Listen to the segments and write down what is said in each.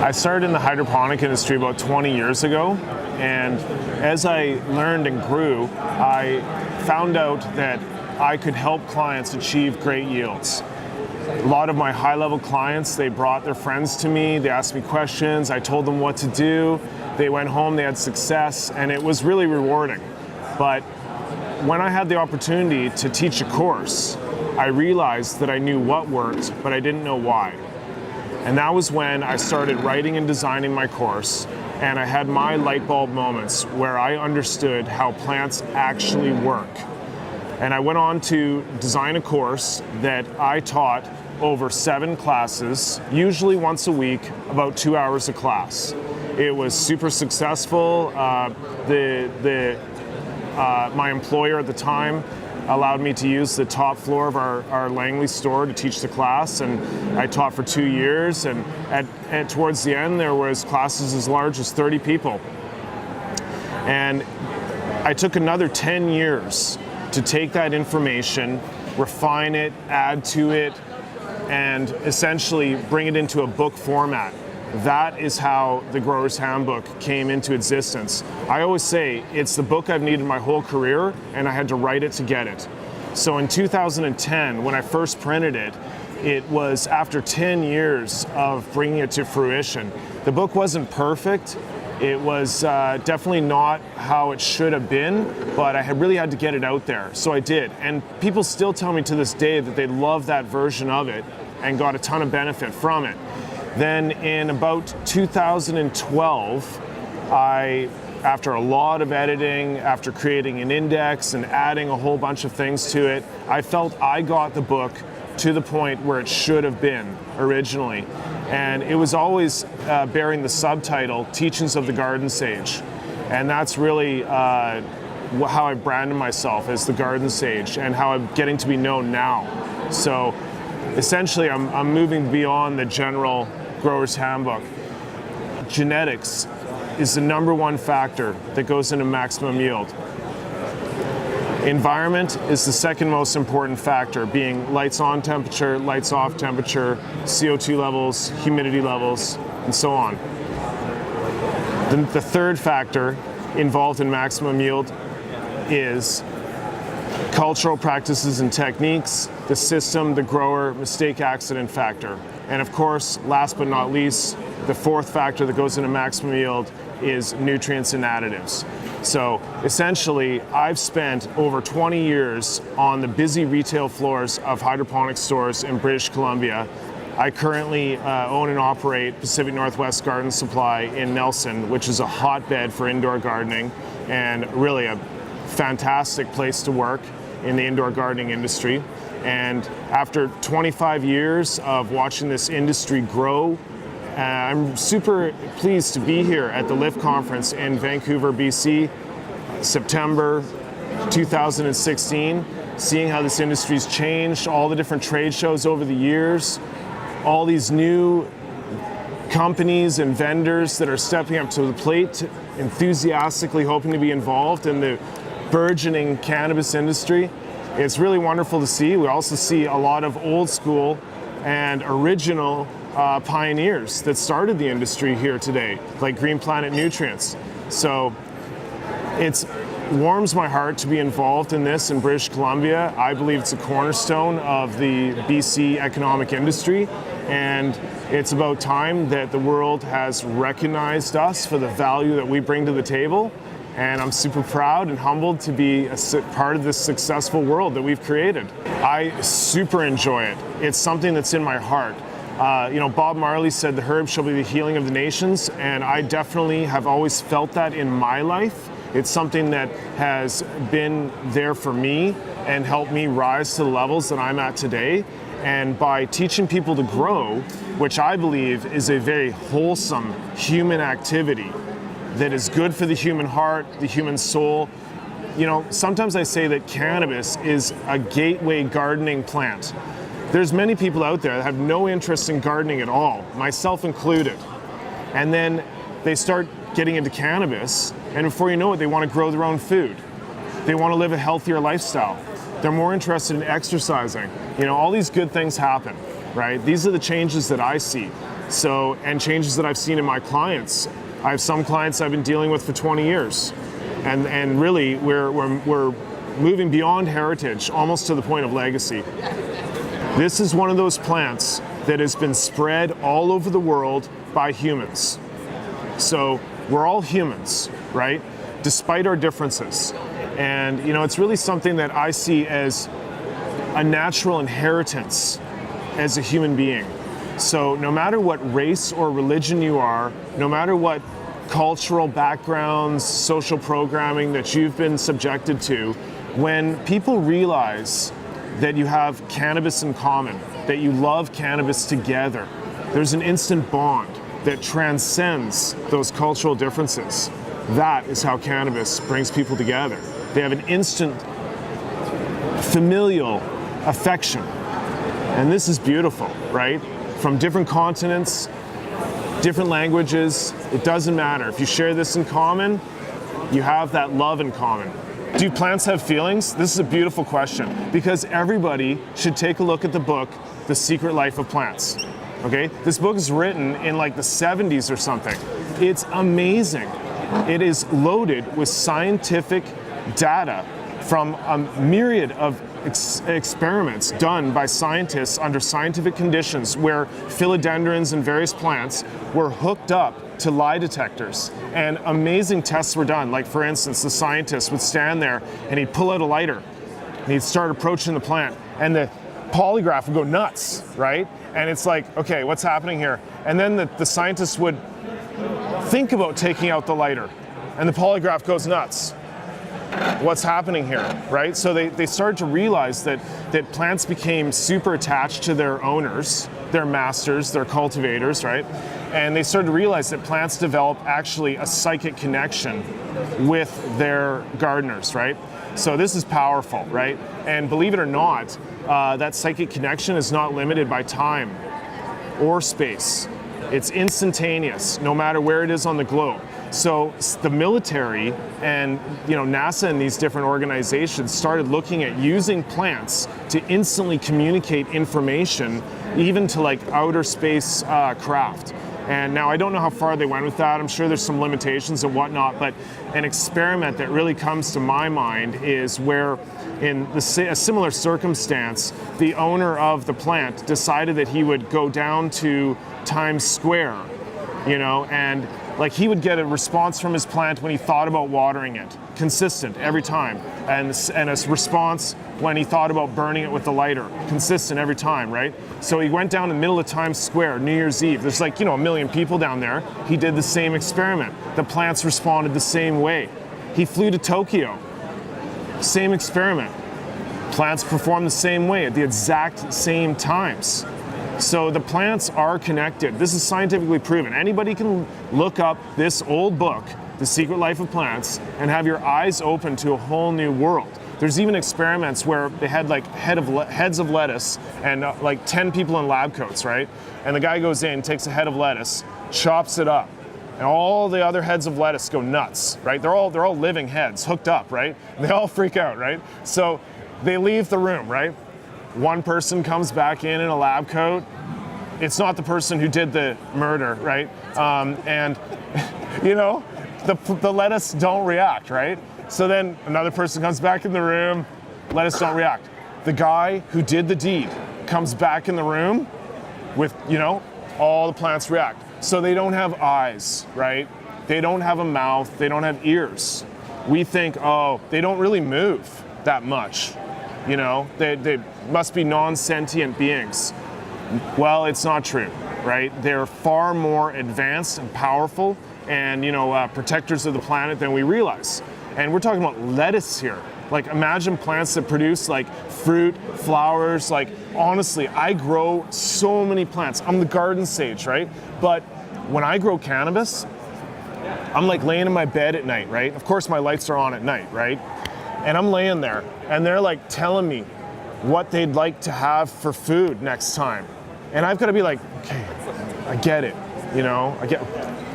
I started in the hydroponic industry about 20 years ago, and as I learned and grew, I found out that I could help clients achieve great yields. A lot of my high-level clients, they brought their friends to me, they asked me questions, I told them what to do, they went home, they had success, and it was really rewarding. But when I had the opportunity to teach a course, I realized that I knew what worked, but I didn't know why. And that was when I started writing and designing my course, and I had my light bulb moments where I understood how plants actually work. And I went on to design a course that I taught over 7 classes, usually once a week, about 2 hours a class. It was super successful. My employer at the time allowed me to use the top floor of our Langley store to teach the class, and I taught for 2 years, and towards the end there was classes as large as 30 people. And I took another 10 years to take that information, refine it, add to it, and essentially bring it into a book format. That is how the Grower's Handbook came into existence. I always say it's the book I've needed my whole career, and I had to write it to get it. So in 2010, when I first printed it, it was after 10 years of bringing it to fruition. The book wasn't perfect. It was definitely not how it should have been, but I really had to get it out there, so I did. And people still tell me to this day that they love that version of it and got a ton of benefit from it. Then in about 2012, after a lot of editing, after creating an index and adding a whole bunch of things to it, I felt I got the book to the point where it should have been originally. And it was always bearing the subtitle, Teachings of the Garden Sage. And that's really how I branded myself as the Garden Sage and how I'm getting to be known now. So essentially I'm moving beyond the general Grower's Handbook. Genetics is the #1 factor that goes into maximum yield. Environment is the second most important factor, being lights on temperature, lights off temperature, CO2 levels, humidity levels, and so on. The third factor involved in maximum yield is cultural practices and techniques, the system, the grower, mistake accident factor. And of course, last but not least, the fourth factor that goes into maximum yield is nutrients and additives. So essentially, I've spent over 20 years on the busy retail floors of hydroponic stores in British Columbia. I currently own and operate Pacific Northwest Garden Supply in Nelson, which is a hotbed for indoor gardening and really a fantastic place to work in the indoor gardening industry. And after 25 years of watching this industry grow, I'm super pleased to be here at the LIFT conference in Vancouver, BC, September 2016, seeing how this industry's changed, all the different trade shows over the years, all these new companies and vendors that are stepping up to the plate, enthusiastically hoping to be involved in the burgeoning cannabis industry. It's really wonderful to see. We also see a lot of old school and original pioneers that started the industry here today, like Green Planet Nutrients. So it warms my heart to be involved in this in British Columbia. I believe it's a cornerstone of the BC economic industry, and it's about time that the world has recognized us for the value that we bring to the table. And I'm super proud and humbled to be a part of this successful world that we've created. I super enjoy it. It's something that's in my heart. Bob Marley said the herb shall be the healing of the nations, and I definitely have always felt that in my life. It's something that has been there for me and helped me rise to the levels that I'm at today. And by teaching people to grow, which I believe is a very wholesome human activity, that is good for the human heart, the human soul. Sometimes I say that cannabis is a gateway gardening plant. There's many people out there that have no interest in gardening at all, myself included. And then they start getting into cannabis, and before you know it, they want to grow their own food. They want to live a healthier lifestyle. They're more interested in exercising. All these good things happen, right? These are the changes that I see. So, and changes that I've seen in my clients. I have some clients I've been dealing with for 20 years. And really, we're moving beyond heritage, almost to the point of legacy. This is one of those plants that has been spread all over the world by humans. So we're all humans, right? Despite our differences. And it's really something that I see as a natural inheritance as a human being. So no matter what race or religion you are, no matter what cultural backgrounds, social programming that you've been subjected to, when people realize that you have cannabis in common, that you love cannabis together, there's an instant bond that transcends those cultural differences. That is how cannabis brings people together. They have an instant familial affection. And this is beautiful, right? From different continents, different languages, it doesn't matter. If you share this in common, you have that love in common. Do plants have feelings? This is a beautiful question, because everybody should take a look at the book, The Secret Life of Plants. Okay? This book is written in like the 70s or something. It's amazing. It is loaded with scientific data from a myriad of experiments done by scientists under scientific conditions where philodendrons and various plants were hooked up to lie detectors, and amazing tests were done. Like, for instance, the scientist would stand there and he'd pull out a lighter and he'd start approaching the plant, and the polygraph would go nuts, right? And it's like, okay, what's happening here? And then the scientist would think about taking out the lighter and the polygraph goes nuts. What's happening here, right? So they started to realize that plants became super attached to their owners, their masters, their cultivators, right? And they started to realize that plants develop actually a psychic connection with their gardeners, right? So this is powerful, right? And believe it or not, that psychic connection is not limited by time or space. It's instantaneous, no matter where it is on the globe. So the military and NASA and these different organizations started looking at using plants to instantly communicate information, even to like outer space craft. And now I don't know how far they went with that. I'm sure there's some limitations and whatnot, but an experiment that really comes to my mind is where in a similar circumstance, the owner of the plant decided that he would go down to Times Square, and like he would get a response from his plant when he thought about watering it, consistent every time, and a response when he thought about burning it with the lighter, consistent every time, right? So he went down in the middle of Times Square, New Year's Eve. There's like, a million people down there. He did the same experiment. The plants responded the same way. He flew to Tokyo, same experiment. Plants performed the same way at the exact same times. So the plants are connected. This is scientifically proven. Anybody can look up this old book, The Secret Life of Plants, and have your eyes open to a whole new world. There's even experiments where they had like heads of lettuce and like 10 people in lab coats, right? And the guy goes in, takes a head of lettuce, chops it up, and all the other heads of lettuce go nuts, right? They're all living heads hooked up, right? They all freak out, right? So they leave the room, right? One person comes back in a lab coat. It's not the person who did the murder, right? And the lettuce don't react, right? So then another person comes back in the room, lettuce don't react. The guy who did the deed comes back in the room with, all the plants react. So they don't have eyes, right? They don't have a mouth, they don't have ears. We think, oh, they don't really move that much. They must be non-sentient beings. Well, it's not true, right? They're far more advanced and powerful and, protectors of the planet than we realize. And we're talking about lettuce here. Like, imagine plants that produce like fruit, flowers. Like, honestly, I grow so many plants. I'm the garden sage, right? But when I grow cannabis, I'm like laying in my bed at night, right? Of course, my lights are on at night, right? And I'm laying there, and they're like telling me what they'd like to have for food next time. And I've got to be like, okay, I get it,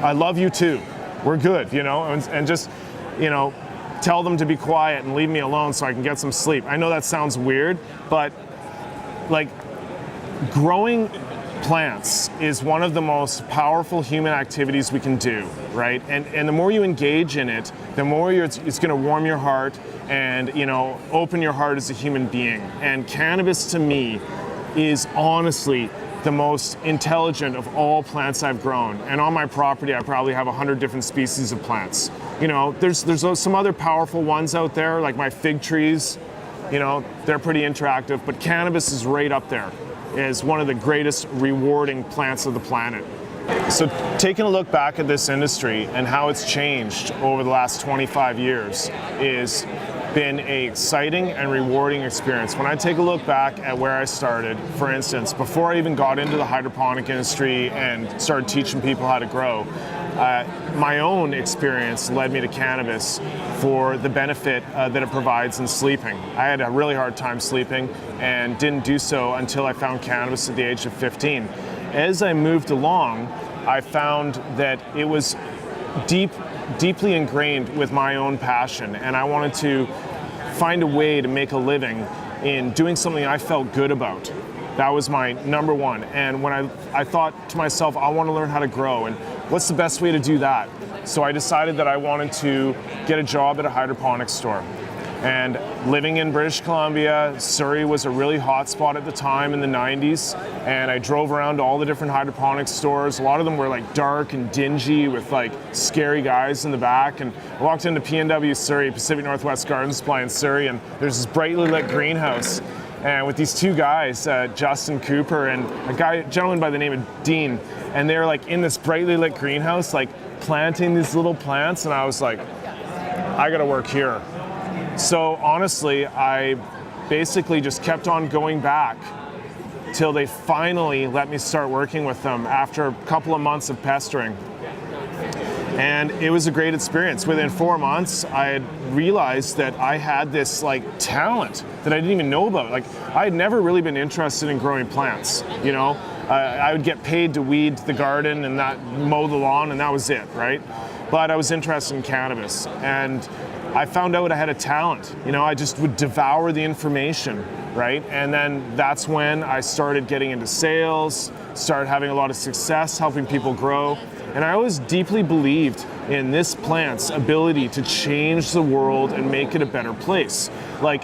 I love you too. We're good, and just, tell them to be quiet and leave me alone so I can get some sleep. I know that sounds weird, but like growing plants is one of the most powerful human activities we can do, right? And the more you engage in it, the more it's going to warm your heart and, open your heart as a human being. And cannabis to me is honestly the most intelligent of all plants I've grown. And on my property, I probably have 100 different species of plants. There's some other powerful ones out there, like my fig trees, they're pretty interactive, but cannabis is right up there as one of the greatest rewarding plants of the planet. So taking a look back at this industry and how it's changed over the last 25 years is been an exciting and rewarding experience. When I take a look back at where I started, for instance, before I even got into the hydroponic industry and started teaching people how to grow, my own experience led me to cannabis for the benefit that it provides in sleeping. I had a really hard time sleeping and didn't do so until I found cannabis at the age of 15. As I moved along, I found that it was deeply ingrained with my own passion, and I wanted to find a way to make a living in doing something I felt good about. That was my number one. And when I thought to myself, I want to learn how to grow, and what's the best way to do that? So I decided that I wanted to get a job at a hydroponic store. And living in British Columbia, Surrey was a really hot spot at the time in the 90s. And I drove around to all the different hydroponic stores. A lot of them were like dark and dingy with like scary guys in the back. And I walked into P&W Surrey, Pacific Northwest Garden Supply in Surrey, and there's this brightly lit greenhouse. And with these two guys, Justin Cooper and a gentleman by the name of Dean, and they're like in this brightly lit greenhouse, like planting these little plants. And I was like, I gotta work here. So honestly, I basically just kept on going back till they finally let me start working with them after a couple of months of pestering. And it was a great experience. Within 4 months, I had realized that I had this like talent that I didn't even know about. Like, I had never really been interested in growing plants, I would get paid to weed the garden and mow the lawn, and that was it, right? But I was interested in cannabis, and I found out I had a talent. I just would devour the information, right? And then that's when I started getting into sales, started having a lot of success helping people grow. And I always deeply believed in this plant's ability to change the world and make it a better place. Like,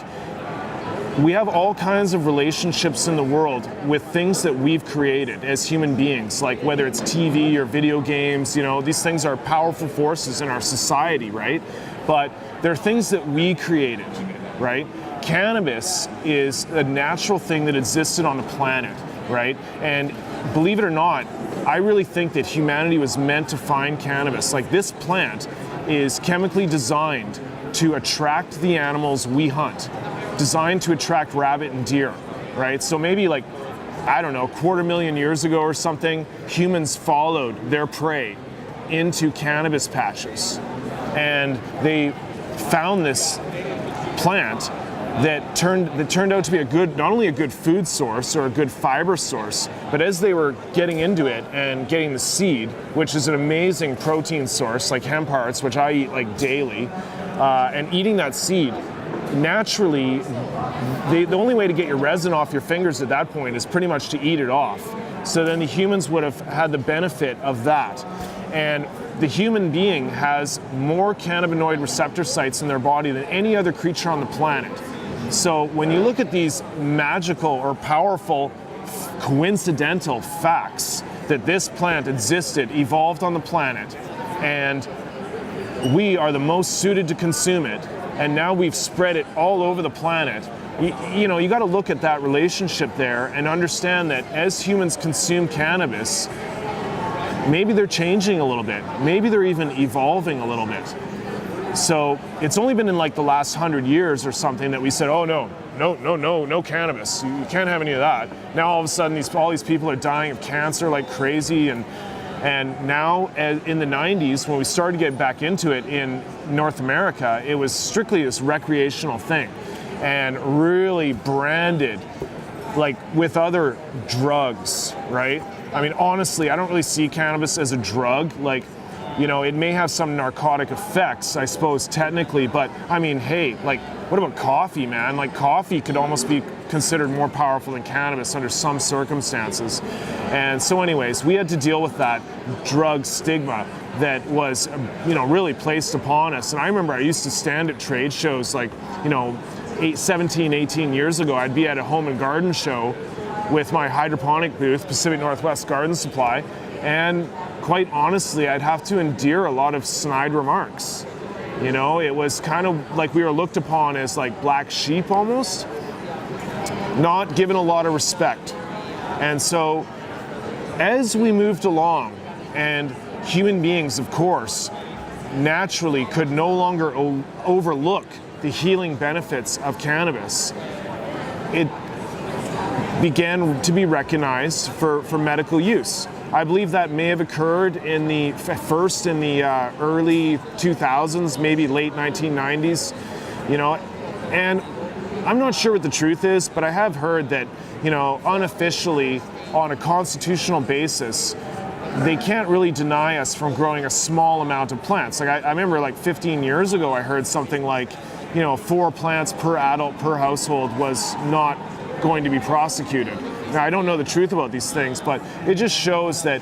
we have all kinds of relationships in the world with things that we've created as human beings, like whether it's TV or video games, these things are powerful forces in our society, right? But they're things that we created, right? Cannabis is a natural thing that existed on the planet, right? And believe it or not, I really think that humanity was meant to find cannabis. Like, this plant is chemically designed to attract the animals we hunt, designed to attract rabbit and deer, right? So maybe like, I don't know, 250,000 years ago or something, humans followed their prey into cannabis patches. And they found this plant that turned out to be not only a good food source or a good fiber source, but as they were getting into it and getting the seed, which is an amazing protein source, like hemp hearts, which I eat like daily, and eating that seed, naturally, the only way to get your resin off your fingers at that point is pretty much to eat it off. So then the humans would have had the benefit of that. And the human being has more cannabinoid receptor sites in their body than any other creature on the planet. So when you look at these magical or powerful coincidental facts that this plant existed, evolved on the planet, and we are the most suited to consume it, and now we've spread it all over the planet, you got to look at that relationship there and understand that as humans consume cannabis, maybe they're changing a little bit. Maybe they're even evolving a little bit. So it's only been in like the last 100 years or something that we said, oh no cannabis. You can't have any of that. Now all of a sudden all these people are dying of cancer like crazy. And now in the 90s, when we started to get back into it in North America, it was strictly this recreational thing and really branded like with other drugs, right? I mean, honestly, I don't really see cannabis as a drug. Like, it may have some narcotic effects, I suppose, technically, but I mean, hey, like, what about coffee, man? Like coffee could almost be considered more powerful than cannabis under some circumstances. And so anyways, we had to deal with that drug stigma that was, really placed upon us. And I remember I used to stand at trade shows like, 17, 18 years ago. I'd be at a home and garden show with my hydroponic booth, Pacific Northwest Garden Supply, and quite honestly, I'd have to endure a lot of snide remarks. It was kind of like we were looked upon as like black sheep almost, not given a lot of respect. And so as we moved along, and human beings, of course, naturally could no longer overlook the healing benefits of cannabis, it began to be recognized for medical use. I believe that may have occurred in the early 2000s, maybe late 1990s, and I'm not sure what the truth is, but I have heard that, unofficially, on a constitutional basis, they can't really deny us from growing a small amount of plants. Like I remember like 15 years ago, I heard something like, 4 plants per adult per household was not going to be prosecuted. Now, I don't know the truth about these things, but it just shows that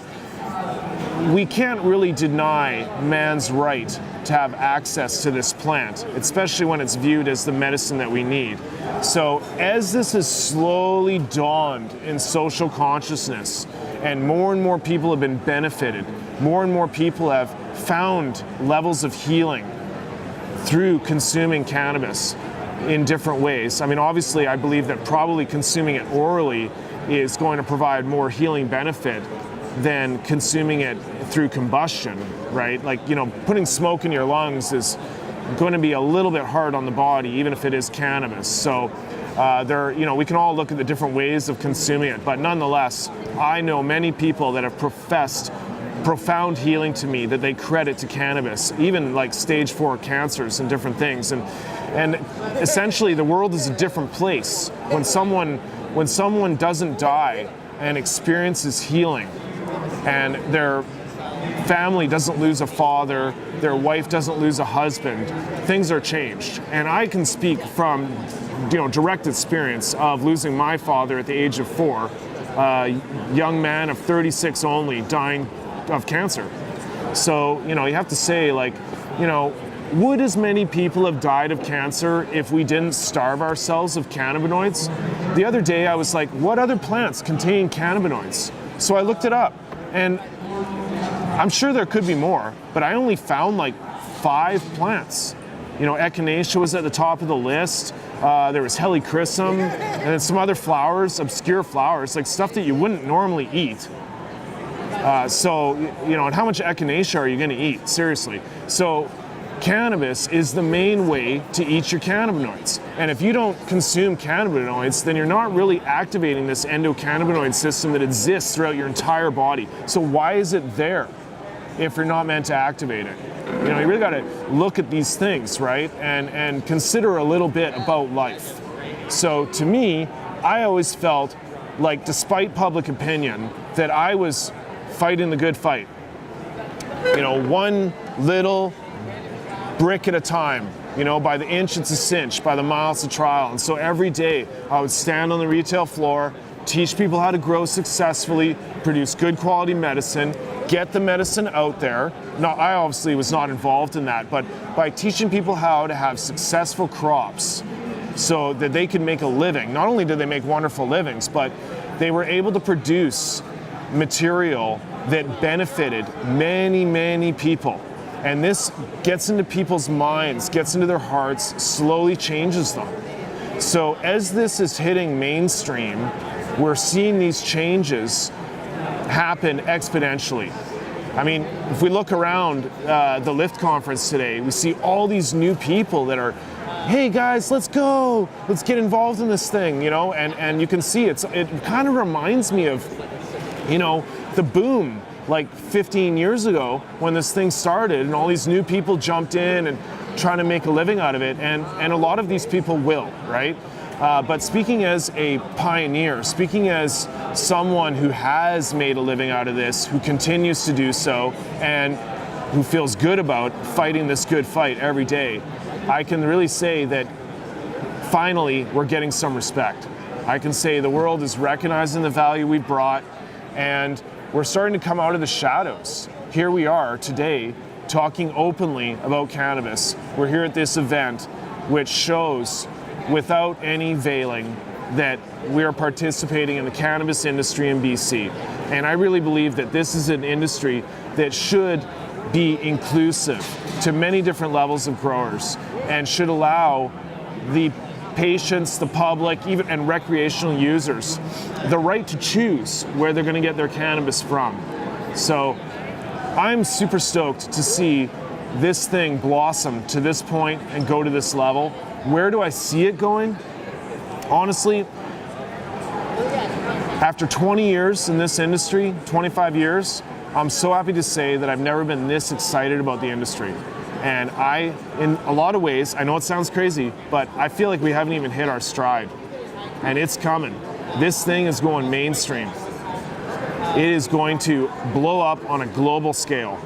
we can't really deny man's right to have access to this plant, especially when it's viewed as the medicine that we need. So as this has slowly dawned in social consciousness, and more people have been benefited, more and more people have found levels of healing through consuming cannabis in different ways. I mean, obviously, I believe that probably consuming it orally is going to provide more healing benefit than consuming it through combustion, right? Like, putting smoke in your lungs is going to be a little bit hard on the body, even if it is cannabis. So we can all look at the different ways of consuming it, but nonetheless, I know many people that have professed profound healing to me that they credit to cannabis, even like stage 4 cancers and different things. And essentially, the world is a different place when someone doesn't die and experiences healing, and their family doesn't lose a father, their wife doesn't lose a husband, things are changed. And I can speak from direct experience of losing my father at the age of 4, a young man of 36 only, dying of cancer. So, you have to say, like, would as many people have died of cancer if we didn't starve ourselves of cannabinoids? The other day I was like, what other plants contain cannabinoids? So I looked it up, and I'm sure there could be more, but I only found like 5 plants. Echinacea was at the top of the list. There was helichrysum, and then some other flowers, obscure flowers, like stuff that you wouldn't normally eat. And how much echinacea are you going to eat? Seriously. So cannabis is the main way to eat your cannabinoids. And if you don't consume cannabinoids, then you're not really activating this endocannabinoid system that exists throughout your entire body. So why is it there if you're not meant to activate it? You really got to look at these things, right? And consider a little bit about life. So to me, I always felt like, despite public opinion, that I was fighting the good fight. One little brick at a time. By the inch it's a cinch, by the mile it's a trial. And so every day I would stand on the retail floor, teach people how to grow successfully, produce good quality medicine, get the medicine out there. Now, I obviously was not involved in that, but by teaching people how to have successful crops so that they could make a living. Not only did they make wonderful livings, but they were able to produce material that benefited many people. And this gets into people's minds, gets into their hearts, slowly changes them. So as this is hitting mainstream, we're seeing these changes happen exponentially. I mean, if we look around the Lift conference today, we see all these new people that are, hey guys, let's go, let's get involved in this thing, and you can see it kind of reminds me of, the boom like 15 years ago when this thing started and all these new people jumped in and trying to make a living out of it, and a lot of these people will, right? But speaking as a pioneer, speaking as someone who has made a living out of this, who continues to do so, and who feels good about fighting this good fight every day, I can really say that finally we're getting some respect. I can say the world is recognizing the value we brought, and we're starting to come out of the shadows. Here we are today talking openly about cannabis. We're here at this event, which shows without any veiling that we are participating in the cannabis industry in BC. And I really believe that this is an industry that should be inclusive to many different levels of growers and should allow the patients, the public, even and recreational users the right to choose where they're going to get their cannabis from. So I'm super stoked to see this thing blossom to this point and go to this level. Where do I see it going? Honestly, after 20 years in this industry, 25 years, I'm so happy to say that I've never been this excited about the industry. And in a lot of ways, I know it sounds crazy, but I feel like we haven't even hit our stride. And it's coming. This thing is going mainstream. It is going to blow up on a global scale.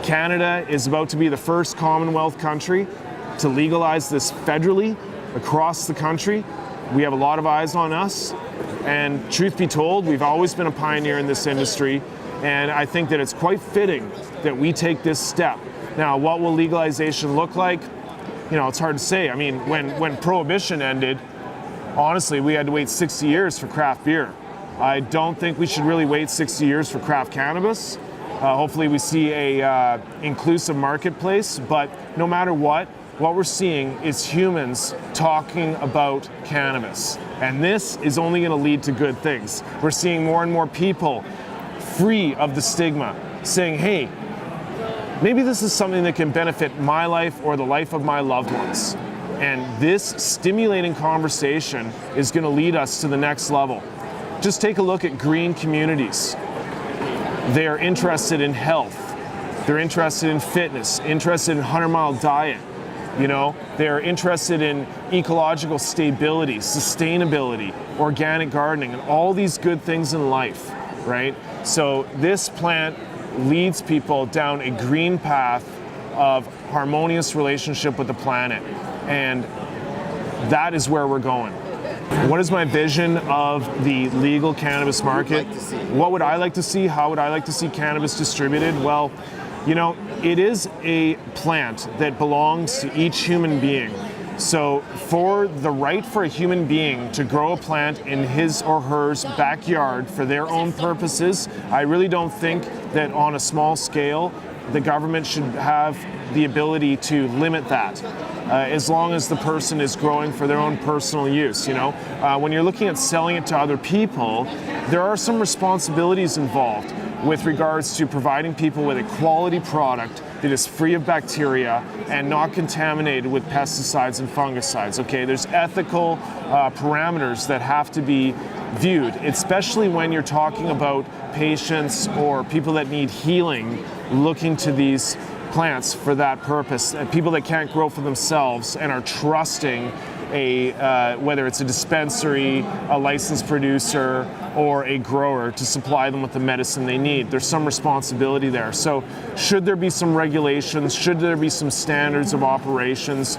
Canada is about to be the first Commonwealth country to legalize this federally across the country. We have a lot of eyes on us. And truth be told, we've always been a pioneer in this industry. And I think that it's quite fitting that we take this step. Now, what will legalization look like? You know, it's hard to say. I mean, when Prohibition ended, honestly, we had to wait 60 years for craft beer. I don't think we should really wait 60 years for craft cannabis. Hopefully we see a inclusive marketplace, but no matter what we're seeing is humans talking about cannabis. And this is only going to lead to good things. We're seeing more and more people free of the stigma, saying, hey, maybe this is something that can benefit my life or the life of my loved ones. And this stimulating conversation is going to lead us to the next level. Just take a look at green communities. They are interested in health. They're interested in fitness, interested in 100-mile diet. You know, they're interested in ecological stability, sustainability, organic gardening, and all these good things in life, right? So this plant leads people down a green path of harmonious relationship with the planet. And that is where we're going. What is my vision of the legal cannabis market? What would I like to see? How would I like to see cannabis distributed? Well, you know, it is a plant that belongs to each human being. So for the right for a human being to grow a plant in his or hers backyard for their own purposes, I really don't think that on a small scale, the government should have the ability to limit that. As long as the person is growing for their own personal use, you know. When you're looking at selling it to other people, there are some responsibilities involved with regards to providing people with a quality product that is free of bacteria and not contaminated with pesticides and fungicides, okay? There's ethical parameters that have to be viewed, especially when you're talking about patients or people that need healing looking to these plants for that purpose, people that can't grow for themselves and are trusting whether it's a dispensary, a licensed producer, or a grower to supply them with the medicine they need. There's some responsibility there. So should there be some regulations? Should there be some standards of operations?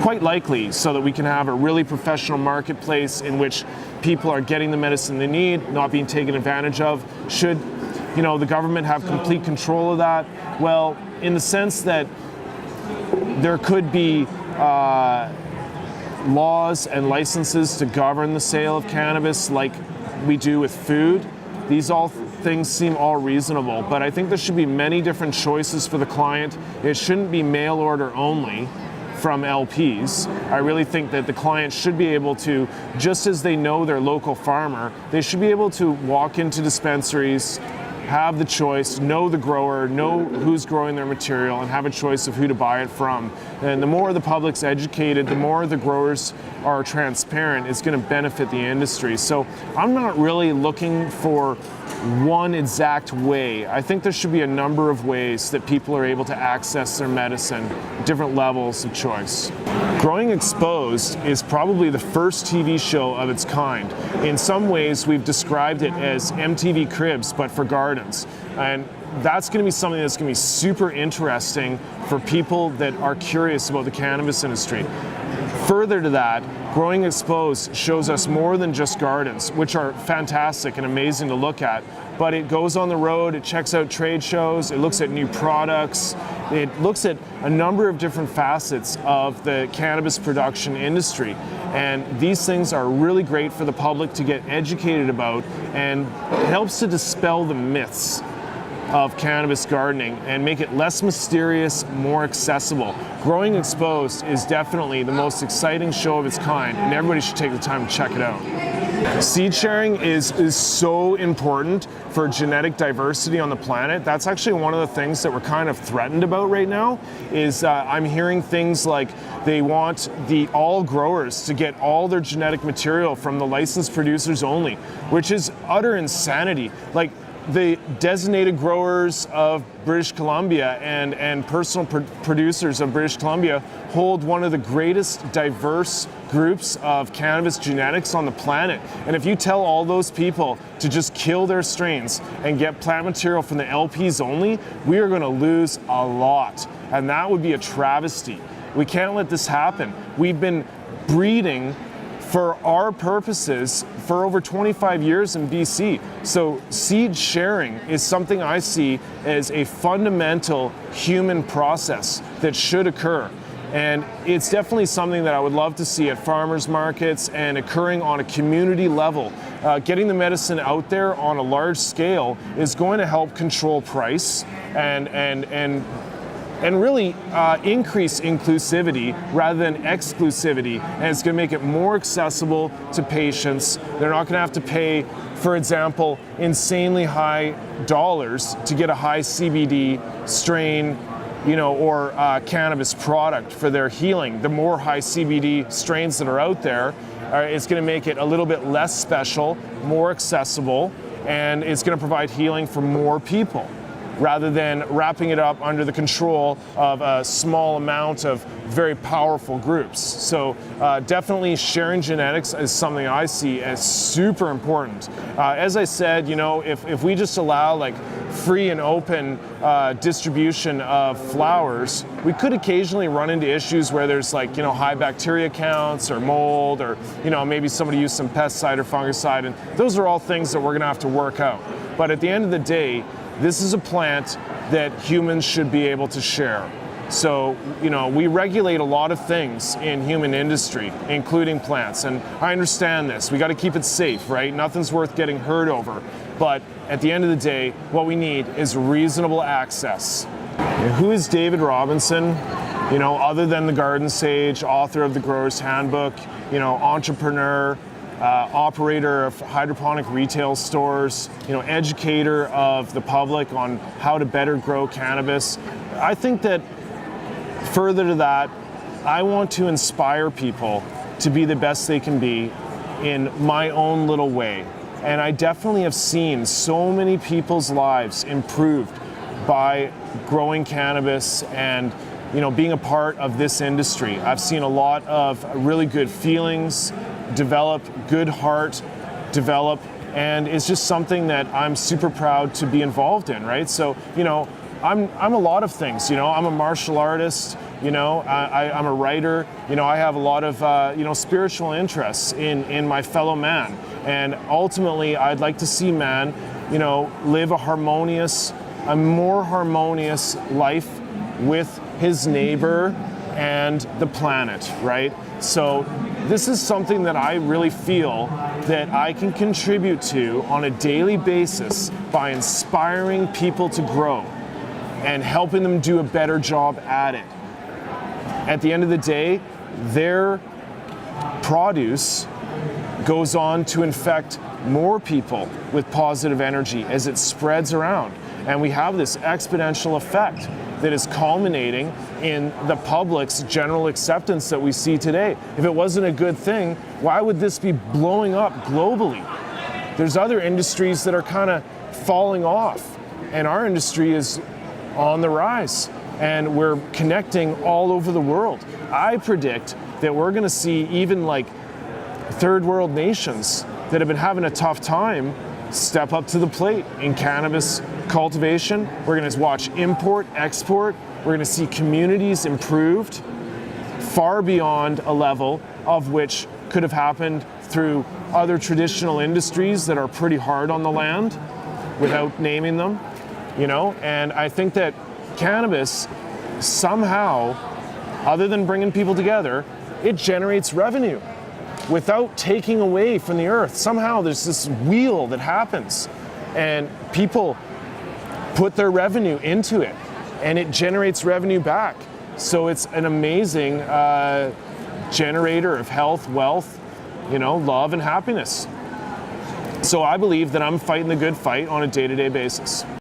Quite likely, so that we can have a really professional marketplace in which people are getting the medicine they need, not being taken advantage of. Should, you know, the government have complete control of that? Well, in the sense that there could be laws and licenses to govern the sale of cannabis like we do with food. These all things seem all reasonable, but I think there should be many different choices for the client. It shouldn't be mail order only from LPs. I really think that the client should be able to, just as they know their local farmer, they should be able to walk into dispensaries, have the choice, know the grower, know who's growing their material, and have a choice of who to buy it from. And the more the public's educated, the more the growers are transparent, it's going to benefit the industry. So I'm not really looking for one exact way. I think there should be a number of ways that people are able to access their medicine, different levels of choice. Growing Exposed is probably the first TV show of its kind. In some ways, we've described it as MTV Cribs, but for gardens. And that's going to be something that's going to be super interesting for people that are curious about the cannabis industry. Further to that, Growing Exposed shows us more than just gardens, which are fantastic and amazing to look at, but it goes on the road, it checks out trade shows, it looks at new products, it looks at a number of different facets of the cannabis production industry. And these things are really great for the public to get educated about, and it helps to dispel the myths of cannabis gardening and make it less mysterious, more accessible. Growing Exposed is definitely the most exciting show of its kind, and everybody should take the time to check it out. Seed sharing is so important for genetic diversity on the planet. That's actually one of the things that we're kind of threatened about right now, is I'm hearing things like they want all growers to get all their genetic material from the licensed producers only, which is utter insanity. Like, the designated growers of British Columbia and personal producers of British Columbia hold one of the greatest diverse groups of cannabis genetics on the planet. And if you tell all those people to just kill their strains and get plant material from the LPs only, we are going to lose a lot. And that would be a travesty. We can't let this happen. We've been breeding for our purposes for over 25 years in BC. So seed sharing is something I see as a fundamental human process that should occur. And it's definitely something that I would love to see at farmers markets and occurring on a community level. Getting the medicine out there on a large scale is going to help control price and really increase inclusivity rather than exclusivity. And it's going to make it more accessible to patients. They're not going to have to pay, for example, insanely high dollars to get a high CBD strain, or cannabis product for their healing. The more high CBD strains that are out there, it's going to make it a little bit less special, more accessible, and it's going to provide healing for more people, rather than wrapping it up under the control of a small amount of very powerful groups. So definitely sharing genetics is something I see as super important. As I said, if we just allow like free and open distribution of flowers, we could occasionally run into issues where there's like, high bacteria counts or mold, or, maybe somebody used some pesticide or fungicide, and those are all things that we're gonna have to work out. But at the end of the day, this is a plant that humans should be able to share. So, we regulate a lot of things in human industry, including plants. And I understand this. We got to keep it safe, right? Nothing's worth getting hurt over. But at the end of the day, what we need is reasonable access. Who is David Robinson? Other than the Garden Sage, author of the Grower's Handbook, entrepreneur, operator of hydroponic retail stores, educator of the public on how to better grow cannabis. I think that further to that, I want to inspire people to be the best they can be in my own little way. And I definitely have seen so many people's lives improved by growing cannabis and being a part of this industry. I've seen a lot of really good feelings develop, good heart develop, and it's just something that I'm super proud to be involved in, right? So, I'm a lot of things, I'm a martial artist, I'm a writer, I have a lot of, spiritual interests in my fellow man. And ultimately, I'd like to see man, live a more harmonious life with his neighbor and the planet, right? So this is something that I really feel that I can contribute to on a daily basis by inspiring people to grow and helping them do a better job at it. At the end of the day, their produce goes on to infect more people with positive energy as it spreads around. And we have this exponential effect that is culminating in the public's general acceptance that we see today. If it wasn't a good thing, why would this be blowing up globally? There's other industries that are kind of falling off, and our industry is on the rise, and we're connecting all over the world. I predict that we're gonna see even like third world nations that have been having a tough time step up to the plate in cannabis cultivation. We're going to watch import, export. We're going to see communities improved. far beyond a level of which could have happened through other traditional industries that are pretty hard on the land, without naming them, you know? And I think that cannabis somehow, other than bringing people together, it generates revenue without taking away from the earth. Somehow there's this wheel that happens and people put their revenue into it and it generates revenue back. So it's an amazing generator of health, wealth, you know, love and happiness. So I believe that I'm fighting the good fight on a day-to-day basis.